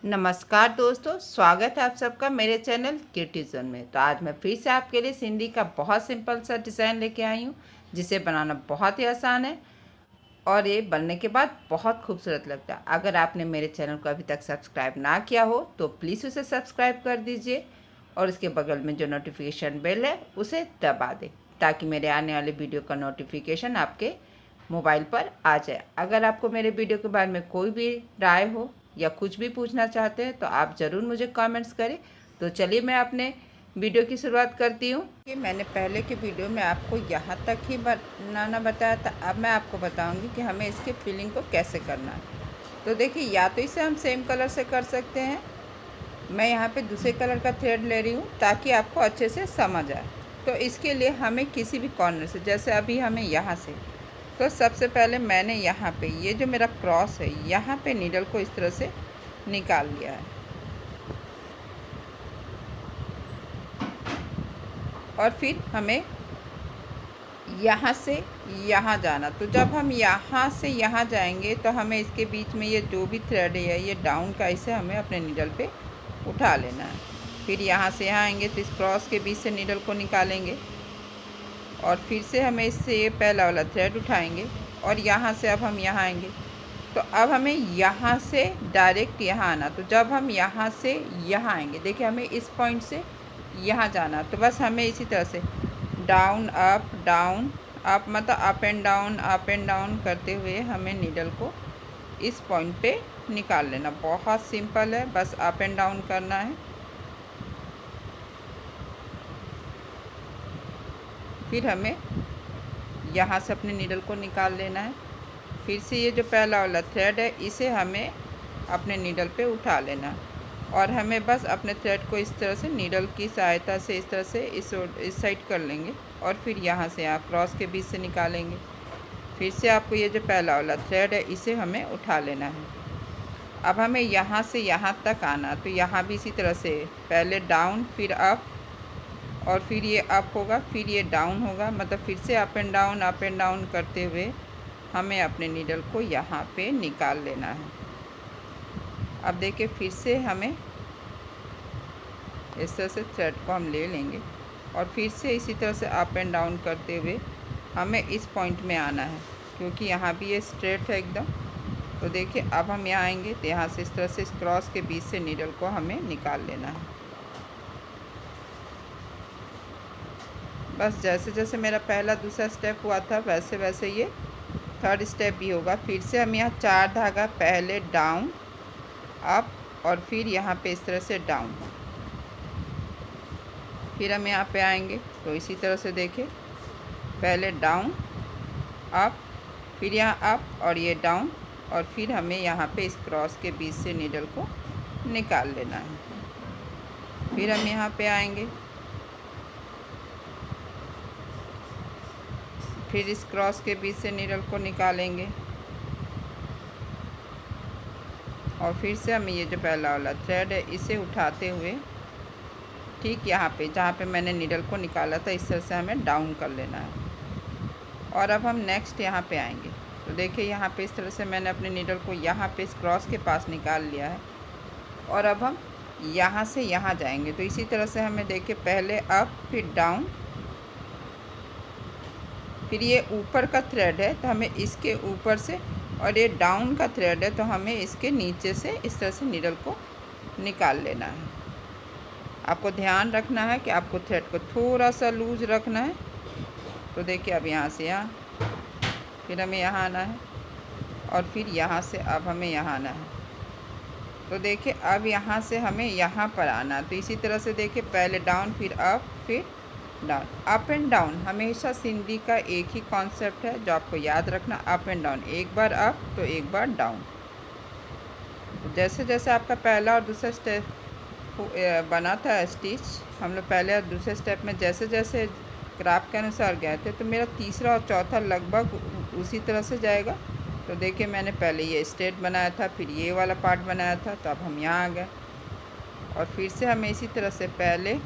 नमस्कार दोस्तों, स्वागत है आप सबका मेरे चैनल क्यूटीजन में। तो आज मैं फिर से आपके लिए सिंधी का बहुत सिंपल सा डिज़ाइन लेके आई हूँ, जिसे बनाना बहुत ही आसान है और ये बनने के बाद बहुत खूबसूरत लगता है। अगर आपने मेरे चैनल को अभी तक सब्सक्राइब ना किया हो तो प्लीज़ उसे सब्सक्राइब कर दीजिए और इसके बगल में जो नोटिफिकेशन बेल है उसे दबा दें, ताकि मेरे आने वाले वीडियो का नोटिफिकेशन आपके मोबाइल पर आ जाए। अगर आपको मेरे वीडियो के बारे में कोई भी राय हो या कुछ भी पूछना चाहते हैं तो आप ज़रूर मुझे कमेंट्स करें। तो चलिए मैं अपने वीडियो की शुरुआत करती हूँ कि मैंने पहले के वीडियो में आपको यहाँ तक ही बनाना बताया था। अब मैं आपको बताऊँगी कि हमें इसके फिलिंग को कैसे करना है। तो देखिए, या तो इसे हम सेम कलर से कर सकते हैं। मैं यहाँ पे दूसरे कलर का थ्रेड ले रही हूँ ताकि आपको अच्छे से समझ आए। तो इसके लिए हमें किसी भी कॉर्नर से, जैसे अभी हमें यहाँ से, तो सबसे पहले मैंने यहाँ पे ये जो मेरा क्रॉस है यहाँ पे नीडल को इस तरह से निकाल लिया है और फिर हमें यहाँ से यहाँ जाना। तो जब हम यहाँ से यहाँ जाएंगे तो हमें इसके बीच में ये जो भी थ्रेड है ये डाउन का, इसे हमें अपने नीडल पे उठा लेना है। फिर यहाँ से यहाँ आएंगे तो इस क्रॉस के बीच से नीडल को निकालेंगे और फिर से हमें इससे ये पहला वाला थ्रेड उठाएंगे और यहाँ से अब हम यहाँ आएंगे। तो अब हमें यहाँ से डायरेक्ट यहाँ आना। तो जब हम यहाँ से यहाँ आएंगे, देखिए हमें इस पॉइंट से यहाँ जाना। तो बस हमें इसी तरह से डाउन अप मतलब अप एंड डाउन करते हुए हमें नीडल को इस पॉइंट पे निकाल लेना। बहुत सिंपल है, बस अप एंड डाउन करना है। फिर हमें यहाँ से अपने नीडल को निकाल लेना है। फिर से ये जो पहला वाला थ्रेड है इसे हमें अपने नीडल पे उठा लेना है और हमें बस अपने थ्रेड को इस तरह से नीडल की सहायता से इस तरह से इस साइड कर लेंगे और फिर यहाँ से यहाँ क्रॉस के बीच से निकालेंगे। फिर से आपको ये जो पहला वाला थ्रेड है इसे हमें उठा लेना है। अब हमें यहाँ से यहाँ तक आना। तो यहाँ भी इसी तरह से पहले डाउन फिर अप और फिर ये अप होगा, फिर ये डाउन होगा, मतलब फिर से अप एंड डाउन करते हुए हमें अपने नीडल को यहाँ पे निकाल लेना है। अब देखिए, फिर से हमें इस तरह से थ्रेड को हम ले लेंगे और फिर से इसी तरह से अप एंड डाउन करते हुए हमें इस पॉइंट में आना है, क्योंकि यहाँ भी ये स्ट्रेट है एकदम। तो देखिए, अब हम यहाँ आएंगे तो यहाँ से इस तरह से इस क्रॉस के बीच से नीडल को हमें निकाल लेना है। बस जैसे जैसे मेरा पहला दूसरा स्टेप हुआ था वैसे वैसे ये थर्ड स्टेप भी होगा। फिर से हम यहाँ 4 धागा, पहले डाउन अप और फिर यहाँ पे इस तरह से डाउन। फिर हम यहाँ पे आएंगे तो इसी तरह से देखिए, पहले डाउन अप, फिर यहाँ अप और ये डाउन और फिर हमें यहाँ पे इस क्रॉस के बीच से नीडल को निकाल लेना है। फिर हम यहाँ पे आएंगे, फिर इस क्रॉस के बीच से नीडल को निकालेंगे और फिर से हमें ये जो पहला वाला थ्रेड है इसे उठाते हुए ठीक यहाँ पे जहाँ पे मैंने नीडल को निकाला था इस तरह से हमें डाउन कर लेना है। और अब हम नेक्स्ट यहाँ पे आएंगे तो देखिए, यहाँ पे इस तरह से मैंने अपने नीडल को यहाँ पे इस क्रॉस के पास निकाल लिया है और अब हम यहाँ से यहाँ जाएंगे। तो इसी तरह से हमें देखिए, पहले अप फिर डाउन, फिर ये ऊपर का थ्रेड है तो हमें इसके ऊपर से, और ये डाउन का थ्रेड है तो हमें इसके नीचे से इस तरह से नीडल को निकाल लेना है। आपको ध्यान रखना है कि आपको थ्रेड को थोड़ा सा लूज रखना है। तो देखिए, अब यहाँ से यहाँ, फिर हमें यहाँ आना है और फिर यहाँ से अब हमें यहाँ आना है। तो देखिए, अब यहाँ से हमें यहाँ पर आना। तो इसी तरह से देखिए, पहले डाउन फिर अप फिर डाउन। अप एंड डाउन हमेशा सिंधी का एक ही कॉन्सेप्ट है जो आपको याद रखना, अप एंड डाउन। एक बार अप तो एक बार डाउन। तो जैसे जैसे आपका पहला और दूसरा स्टेप बना था स्टिच, हम लोग पहले और दूसरे स्टेप में जैसे जैसे क्राफ्ट के अनुसार गए थे, तो मेरा तीसरा और चौथा लगभग उसी तरह से जाएगा। तो देखिए, मैंने पहले ये स्ट्रेट बनाया था, फिर ये वाला पार्ट बनाया था, तो अब हम यहाँ आ गए और फिर से हमें इसी तरह से पहले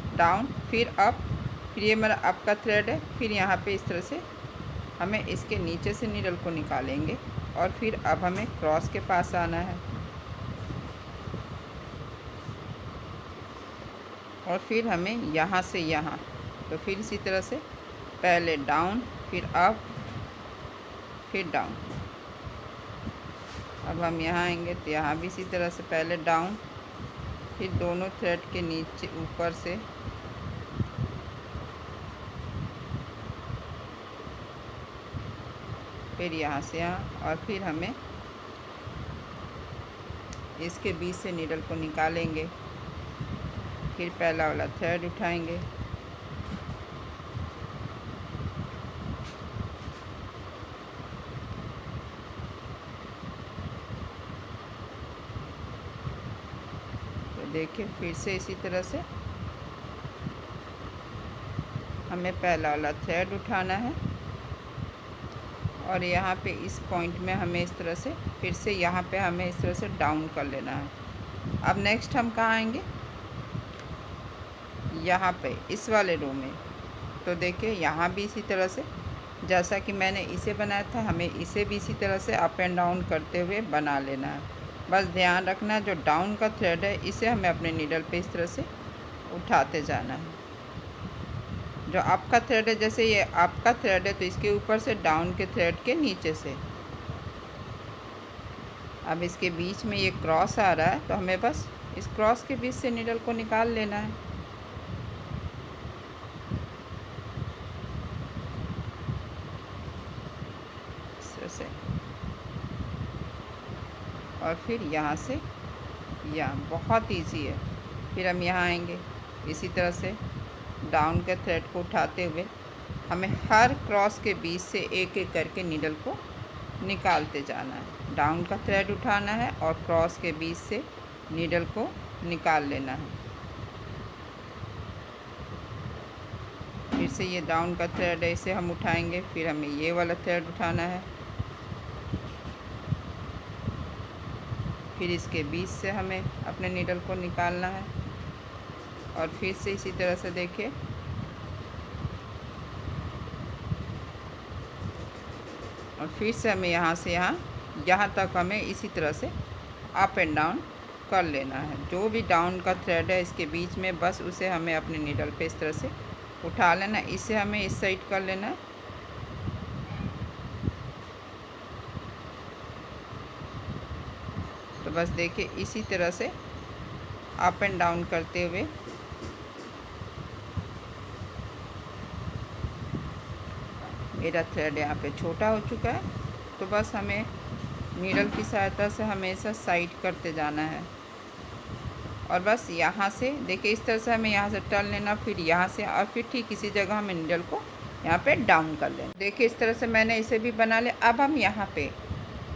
डाउन फिर अप, फिर ये मेरा अप का थ्रेड है, फिर यहाँ पे इस तरह से हमें इसके नीचे से नीडल को निकालेंगे और फिर अब हमें क्रॉस के पास आना है। और फिर हमें यहाँ से यहाँ, तो फिर इसी तरह से पहले डाउन फिर अप फिर डाउन। अब हम यहाँ आएंगे तो यहाँ भी इसी तरह से पहले डाउन फिर दोनों थ्रेड के नीचे ऊपर से फिर यहाँ से यहाँ, और फिर हमें इसके बीच से नीडल को निकालेंगे, फिर पहला वाला थ्रेड उठाएंगे, तो देखिए फिर से इसी तरह से हमें पहला वाला थ्रेड उठाना है और यहाँ पे इस पॉइंट में हमें इस तरह से फिर से यहाँ पे हमें इस तरह से डाउन कर लेना है। अब नेक्स्ट हम कहाँ आएंगे, यहाँ पे इस वाले रो में। तो देखिए यहाँ भी इसी तरह से जैसा कि मैंने इसे बनाया था, हमें इसे भी इसी तरह से अप एंड डाउन करते हुए बना लेना है। बस ध्यान रखना जो डाउन का थ्रेड है इसे हमें अपने नीडल पे इस तरह से उठाते जाना है। जो अप का थ्रेड है, जैसे ये अप का थ्रेड है तो इसके ऊपर से डाउन के थ्रेड के नीचे से। अब इसके बीच में ये क्रॉस आ रहा है तो हमें बस इस क्रॉस के बीच से नीडल को निकाल लेना है। इस तरह से, और फिर यहाँ से यहाँ, बहुत इजी है। फिर हम यहाँ आएंगे इसी तरह से डाउन के थ्रेड को उठाते हुए हमें हर क्रॉस के बीच से एक एक करके नीडल को निकालते जाना है। डाउन का थ्रेड उठाना है और क्रॉस के बीच से नीडल को निकाल लेना है। फिर से ये डाउन का थ्रेड है, इसे हम उठाएंगे, फिर हमें ये वाला थ्रेड उठाना है, फिर इसके बीच से हमें अपने नीडल को निकालना है और फिर से इसी तरह से देखिए और फिर से हमें यहाँ से यहाँ तक हमें इसी तरह से अप एंड डाउन कर लेना है। जो भी डाउन का थ्रेड है इसके बीच में बस उसे हमें अपने नीडल पे इस तरह से उठा लेना है। इसे हमें इस साइड कर लेना है, तो बस देखिए इसी तरह से अप एंड डाउन करते हुए मेरा थ्रेड यहाँ पे छोटा हो चुका है। तो बस हमें नीडल की सहायता से हमेशा साइड करते जाना है और बस यहाँ से देखिए इस तरह से हमें यहाँ से टर्न लेना, फिर यहाँ से और फिर ठीक इसी जगह हमें नीडल को यहाँ पे डाउन कर लेना। देखिए इस तरह से मैंने इसे भी बना लिया। अब हम यहाँ पे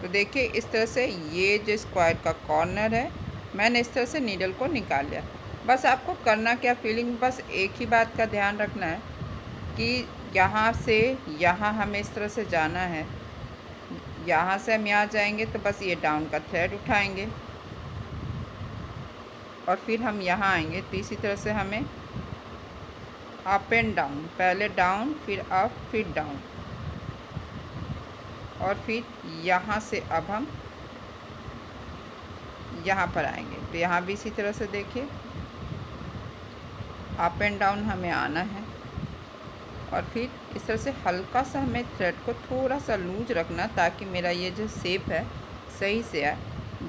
तो देखिए इस तरह से ये जो स्क्वायर का कॉर्नर है मैंने इस तरह से नीडल को निकाल लिया। बस आपको करना क्या, फीलिंग बस एक ही बात का ध्यान रखना है कि यहाँ से यहाँ हमें इस तरह से जाना है। यहाँ से हम यहाँ जाएंगे तो बस ये डाउन का थ्रेड उठाएंगे और फिर हम यहाँ आएंगे तो इसी तरह से हमें अप एंड डाउन, पहले डाउन फिर अप फिर डाउन, और फिर यहाँ से अब हम यहाँ पर आएंगे तो यहाँ भी इसी तरह से देखिए अप एंड डाउन हमें आना है और फिर इस तरह से हल्का सा हमें थ्रेड को थोड़ा सा लूज रखना ताकि मेरा ये जो शेप है सही से आए।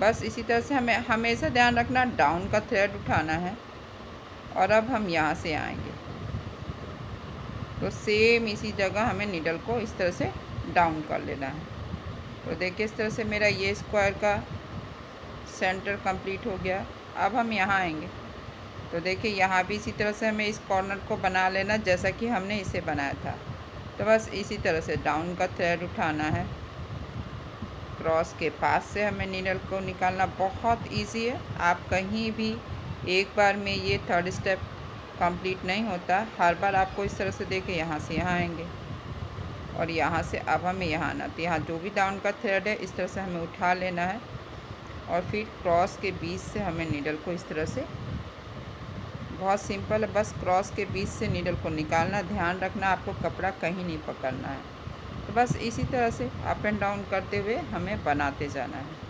बस इसी तरह से हमें हमेशा ध्यान रखना डाउन का थ्रेड उठाना है और अब हम यहाँ से आएंगे तो सेम इसी जगह हमें नीडल को इस तरह से डाउन कर लेना है। तो देखिए इस तरह से मेरा ये स्क्वायर का सेंटर कंप्लीट हो गया। अब हम यहाँ आएंगे तो देखिए यहाँ भी इसी तरह से हमें इस कॉर्नर को बना लेना जैसा कि हमने इसे बनाया था। तो बस इसी तरह से डाउन का थ्रेड उठाना है, क्रॉस के पास से हमें नीडल को निकालना। बहुत इजी है, आप कहीं भी एक बार में ये थर्ड स्टेप कंप्लीट नहीं होता, हर बार आपको इस तरह से देखिए यहाँ से यहाँ आएंगे और यहाँ से अब हमें यहाँ आना। तो यहाँ जो भी डाउन का थ्रेड है इस तरह से हमें उठा लेना है और फिर क्रॉस के बीच से हमें नीडल को इस तरह से, बहुत सिंपल है, बस क्रॉस के बीच से नीडल को निकालना। ध्यान रखना आपको कपड़ा कहीं नहीं पकड़ना है। तो बस इसी तरह से अप एंड डाउन करते हुए हमें बनाते जाना है।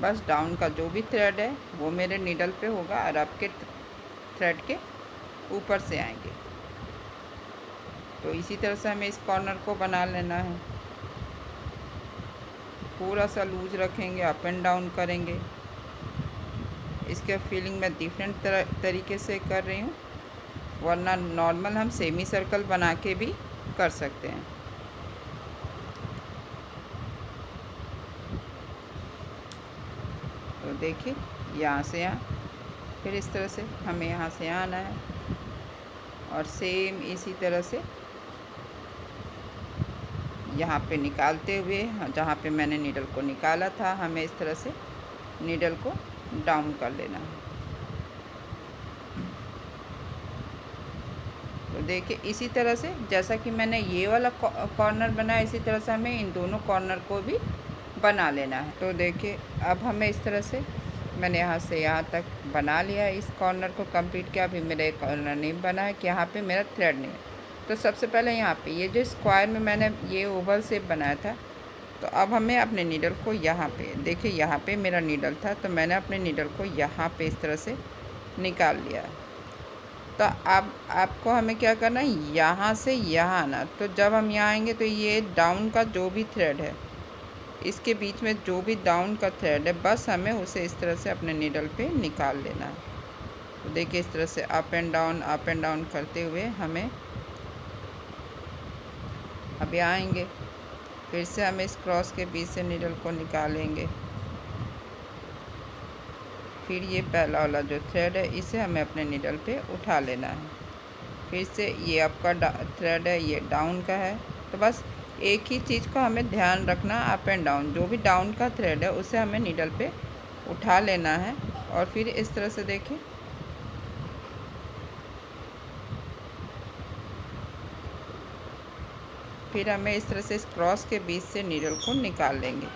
बस डाउन का जो भी थ्रेड है वो मेरे नीडल पे होगा और आपके थ्रेड के ऊपर से आएंगे। तो इसी तरह से हमें इस कॉर्नर को बना लेना है। पूरा सा लूज रखेंगे, अप एंड डाउन करेंगे। इसके फीलिंग मैं डिफरेंट तरीके से कर रही हूँ, वरना नॉर्मल हम सेमी सर्कल बना के भी कर सकते हैं। तो देखिए यहाँ से यहाँ, फिर इस तरह से हमें यहाँ से यहाँ आना है और सेम इसी तरह से यहाँ पे निकालते हुए, जहाँ पे मैंने नीडल को निकाला था, हमें इस तरह से नीडल को डाउन कर लेना है। तो देखिए इसी तरह से जैसा कि मैंने ये वाला कॉर्नर बनाया, इसी तरह से हमें इन दोनों कॉर्नर को भी बना लेना है। तो देखिए अब हमें इस तरह से मैंने यहाँ से यहाँ तक बना लिया है, इस कॉर्नर को कंप्लीट किया। अभी मेरा एक कॉर्नर नहीं बना है कि यहाँ पे मेरा थ्रेड नहीं है। तो सबसे पहले यहाँ पे ये जो स्क्वायर में मैंने ये ओवल शेप बनाया था, तो अब हमें अपने नीडल को यहाँ पे, देखिए यहाँ पे मेरा नीडल था, तो मैंने अपने नीडल को यहाँ पे इस तरह से निकाल लिया है। तो अब आपको हमें क्या करना है, यहाँ से यहाँ आना। तो जब हम यहाँ आएंगे तो ये डाउन का जो भी थ्रेड है, इसके बीच में जो भी डाउन का थ्रेड है, बस हमें उसे इस तरह से अपने नीडल पे निकाल लेना है। तो देखिए इस तरह से अप एंड डाउन करते हुए हमें अभी आएंगे। फिर से हमें इस क्रॉस के बीच से नीडल को निकालेंगे। फिर ये पहला वाला जो थ्रेड है, इसे हमें अपने नीडल पे उठा लेना है। फिर से ये आपका थ्रेड है, ये डाउन का है। तो बस एक ही चीज़ को हमें ध्यान रखना, अप एंड डाउन, जो भी डाउन का थ्रेड है उसे हमें नीडल पे उठा लेना है। और फिर इस तरह से देखिए फिर हमें इस तरह से इस क्रॉस के बीच से नीडल को निकाल लेंगे,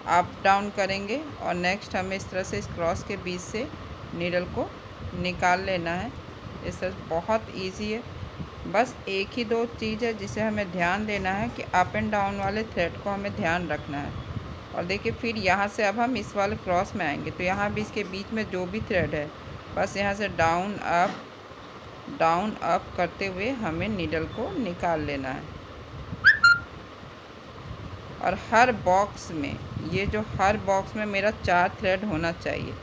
अप डाउन करेंगे और नेक्स्ट हमें इस तरह से इस क्रॉस के बीच से नीडल को निकाल लेना है। इस तरह बहुत इजी है। बस एक ही दो चीज़ है जिसे हमें ध्यान देना है कि अप एंड डाउन वाले थ्रेड को हमें ध्यान रखना है। और देखिए फिर यहाँ से अब हम इस वाले क्रॉस में आएंगे, तो यहाँ भी इसके बीच में जो भी थ्रेड है, बस यहाँ से डाउन अप करते हुए हमें नीडल को निकाल लेना है। और हर बॉक्स में, ये जो हर बॉक्स में मेरा 4 थ्रेड होना चाहिए,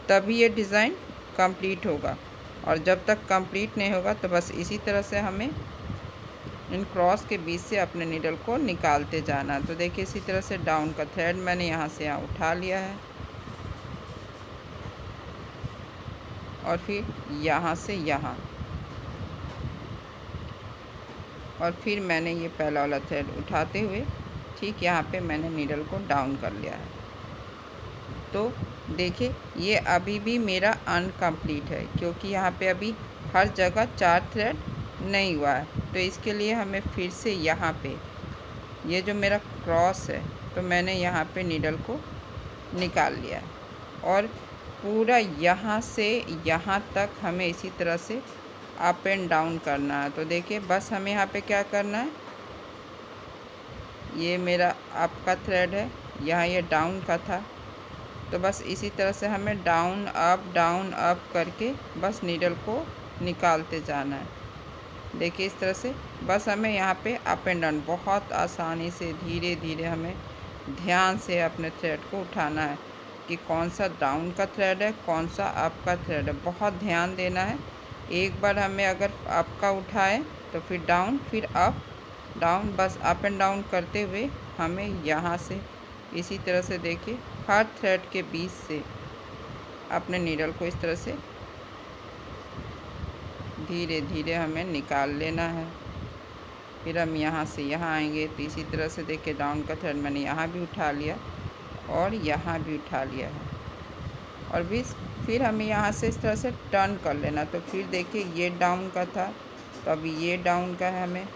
तभी ये डिज़ाइन कंप्लीट होगा। और जब तक कंप्लीट नहीं होगा तो बस इसी तरह से हमें इन क्रॉस के बीच से अपने नीडल को निकालते जाना है। तो देखिए इसी तरह से डाउन का थ्रेड मैंने यहाँ से यहाँ उठा लिया है और फिर यहाँ से यहाँ, और फिर मैंने ये पहला वाला थ्रेड उठाते हुए ठीक यहाँ पे मैंने नीडल को डाउन कर लिया है। तो देखिए ये अभी भी मेरा अनकम्प्लीट है, क्योंकि यहाँ पे अभी हर जगह 4 थ्रेड नहीं हुआ है। तो इसके लिए हमें फिर से यहाँ पे ये जो मेरा क्रॉस है, तो मैंने यहाँ पे नीडल को निकाल लिया है और पूरा यहाँ से यहाँ तक हमें इसी तरह से अप एंड डाउन करना है। तो देखिए बस हमें यहाँ पे क्या करना है, ये मेरा अप का थ्रेड है, यहाँ ये डाउन का था, तो बस इसी तरह से हमें डाउन अप करके बस नीडल को निकालते जाना है। देखिए इस तरह से बस हमें यहाँ पे अप एंड डाउन बहुत आसानी से धीरे धीरे हमें ध्यान से अपने थ्रेड को उठाना है कि कौन सा डाउन का थ्रेड है, कौन सा अप का थ्रेड है। बहुत ध्यान देना है। एक बार हमें अगर अप का उठाए तो फिर डाउन, फिर अप डाउन, बस अप एंड डाउन करते हुए हमें यहाँ से इसी तरह से देखिए हर थ्रेड के बीच से अपने नीडल को इस तरह से धीरे धीरे हमें निकाल लेना है। फिर हम यहाँ से यहाँ आएंगे तो इसी तरह से देखिए डाउन का थ्रेड मैंने यहाँ भी उठा लिया और यहाँ भी उठा लिया है। और फिर हमें यहाँ से इस तरह से टर्न कर लेना। तो फिर देखिए ये डाउन का था, तो अभी ये डाउन का है, हमें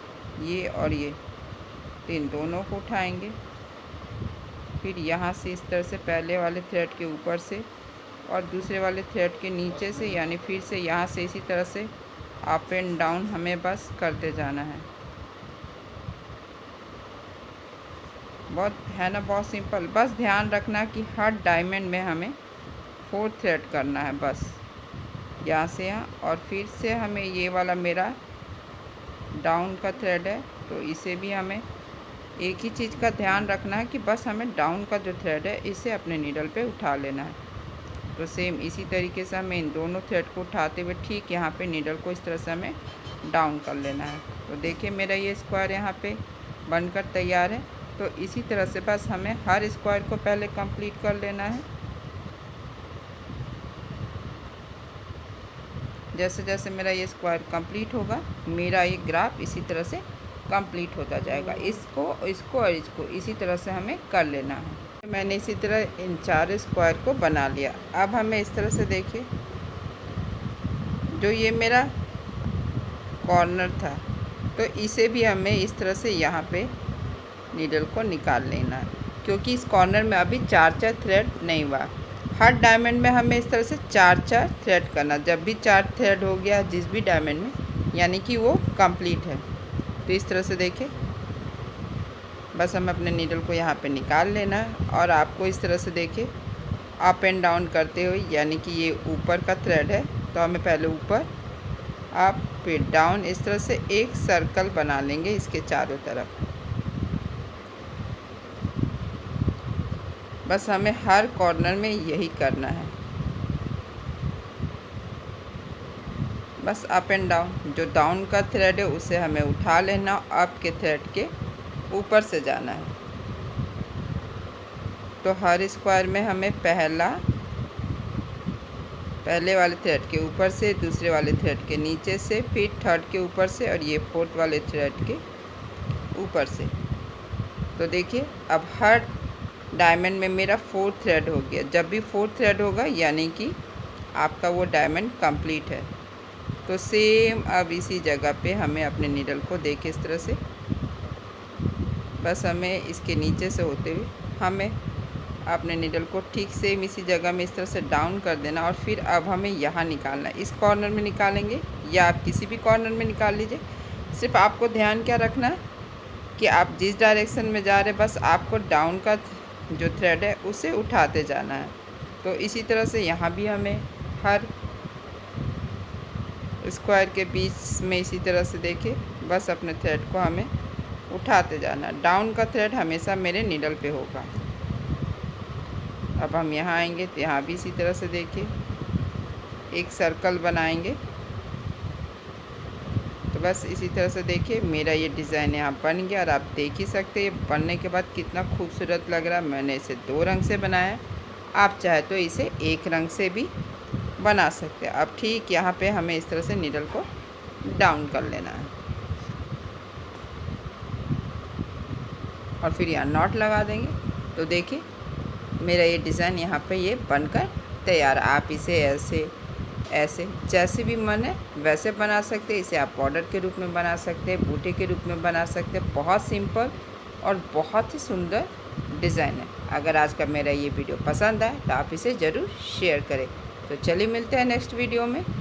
ये और ये, तो इन दोनों को उठाएंगे। फिर यहाँ से इस तरह से पहले वाले थ्रेड के ऊपर से और दूसरे वाले थ्रेड के नीचे से, यानी फिर से यहाँ से इसी तरह से अप एंड डाउन हमें बस करते जाना है। बहुत है ना, बहुत सिंपल। बस ध्यान रखना कि हर डायमंड में हमें 4 थ्रेड करना है, बस यहाँ से यहाँ। और फिर से हमें ये वाला मेरा डाउन का थ्रेड है, तो इसे भी हमें एक ही चीज़ का ध्यान रखना है कि बस हमें डाउन का जो थ्रेड है इसे अपने नीडल पे उठा लेना है। तो सेम इसी तरीके से हमें इन दोनों थ्रेड को उठाते हुए ठीक यहाँ पे नीडल को इस तरह से हमें डाउन कर लेना है। तो देखिए मेरा ये स्क्वायर यहाँ पे बनकर तैयार है। तो इसी तरह से बस हमें हर स्क्वायर को पहले कंप्लीट कर लेना है। जैसे जैसे मेरा ये स्क्वायर कंप्लीट होगा, मेरा ये ग्राफ इसी तरह से कंप्लीट होता जाएगा। इसको और इसको इसी तरह से हमें कर लेना है। मैंने इसी तरह इन 4 स्क्वायर को बना लिया। अब हमें इस तरह से देखिए, जो ये मेरा कॉर्नर था, तो इसे भी हमें इस तरह से यहाँ पे नीडल को निकाल लेना है, क्योंकि इस कॉर्नर में अभी 4 थ्रेड नहीं हुआ। हर डायमंड में हमें इस तरह से 4 थ्रेड करना। जब भी 4 थ्रेड हो गया जिस भी डायमंड में, यानी कि वो कंप्लीट है। तो इस तरह से देखिए, बस हमें अपने नीडल को यहाँ पे निकाल लेना है। और आपको इस तरह से देखिए अप एंड डाउन करते हुए, यानी कि ये ऊपर का थ्रेड है तो हमें पहले ऊपर, अप, फिर डाउन, इस तरह से एक सर्कल बना लेंगे इसके चारों तरफ। बस हमें हर कॉर्नर में यही करना है। बस अप एंड डाउन, जो डाउन का थ्रेड है उसे हमें उठा लेना, अप के थ्रेड के ऊपर से जाना है। तो हर स्क्वायर में हमें पहले वाले थ्रेड के ऊपर से, दूसरे वाले थ्रेड के नीचे से, फिर थर्ड के ऊपर से, और ये फोर्थ वाले थ्रेड के ऊपर से। तो देखिए अब हर डायमंड में मेरा 4 थ्रेड हो गया। जब भी 4 थ्रेड होगा यानी कि आपका वो डायमंड कंप्लीट है। तो सेम अब इसी जगह पे हमें अपने नीडल को देखिए इस तरह से, बस हमें इसके नीचे से होते हुए हमें अपने नीडल को ठीक सेम इसी जगह में इस तरह से डाउन कर देना। और फिर अब हमें यहाँ निकालना है। इस कॉर्नर में निकालेंगे या आप किसी भी कॉर्नर में निकाल लीजिए। सिर्फ आपको ध्यान क्या रखना है कि आप जिस डायरेक्शन में जा रहे हैं, बस आपको डाउन का जो थ्रेड है उसे उठाते जाना है। तो इसी तरह से यहाँ भी हमें हर स्क्वायर के बीच में इसी तरह से देखिए, बस अपने थ्रेड को हमें उठाते जाना। डाउन का थ्रेड हमेशा मेरे नीडल पे होगा। अब हम यहाँ आएंगे तो यहाँ भी इसी तरह से देखिए एक सर्कल बनाएंगे। तो बस इसी तरह से देखिए मेरा ये डिज़ाइन यहाँ बन गया। और आप देख ही सकते हैं बनने के बाद कितना खूबसूरत लग रहा है। मैंने इसे 2 रंग से बनाया, आप चाहे तो इसे 1 रंग से भी बना सकते हैं। अब ठीक यहाँ पे हमें इस तरह से नीडल को डाउन कर लेना है और फिर यहाँ नॉट लगा देंगे। तो देखिए मेरा ये डिज़ाइन यहाँ पे ये बनकर तैयार। आप इसे ऐसे जैसे भी मन है वैसे बना सकते हैं। इसे आप बॉर्डर के रूप में बना सकते हैं, बूटे के रूप में बना सकते हैं। बहुत सिंपल और बहुत ही सुंदर डिज़ाइन है। अगर आज का मेरा ये वीडियो पसंद आए तो आप इसे ज़रूर शेयर करें। तो चलिए मिलते हैं नेक्स्ट वीडियो में।